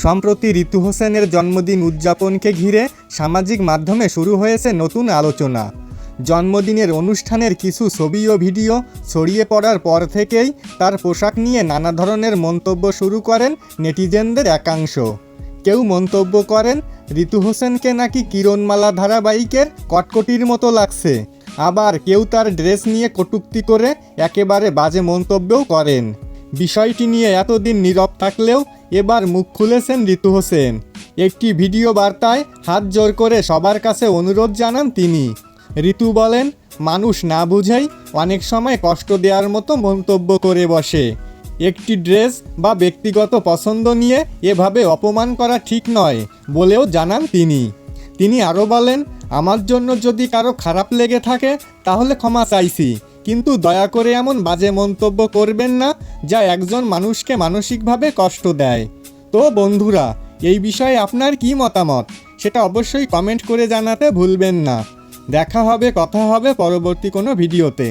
সম্প্রতি ঋতু হোসেনের জন্মদিন উদযাপনকে ঘিরে সামাজিক মাধ্যমে শুরু হয়েছে নতুন আলোচনা। জন্মদিনের অনুষ্ঠানের কিছু ছবি ও ভিডিও ছড়িয়ে পড়ার পর থেকেই তার পোশাক নিয়ে নানা ধরনের মন্তব্য শুরু করেন নেটিজেনদের একাংশ। কেউ মন্তব্য করেন ঋতু হোসেনকে নাকি কিরণমালা ধারাবাহিকের কটকটির মতো লাগছে, আবার কেউ তার ড্রেস নিয়ে কটূক্তি করে একেবারে বাজে মন্তব্যও করেন। বিষয়টি নিয়ে এতদিন নীরব থাকলেও এবার মুখ খুলেছেন ঋতু হোসেন। একটি ভিডিও বার্তায় হাত জোর করে সবার কাছে অনুরোধ জানান তিনি। ঋতু বলেন, মানুষ না বুঝেই অনেক সময় কষ্ট দেওয়ার মতো মন্তব্য করে বসে। একটি ড্রেস বা ব্যক্তিগত পছন্দ নিয়ে এভাবে অপমান করা ঠিক নয় বলেও জানান তিনি আরও বলেন, আমার জন্য যদি কারো খারাপ লেগে থাকে তাহলে ক্ষমা চাইছি, কিন্তু দয়া করে এমন বাজে মন্তব্য করবেন না যা একজন মানুষকে মানসিকভাবে কষ্ট দেয়। তো বন্ধুরা, এই বিষয়ে আপনার কি মতামত সেটা অবশ্যই কমেন্ট করে জানাতে ভুলবেন না। দেখা হবে, কথা হবে পরবর্তী কোনো ভিডিওতে।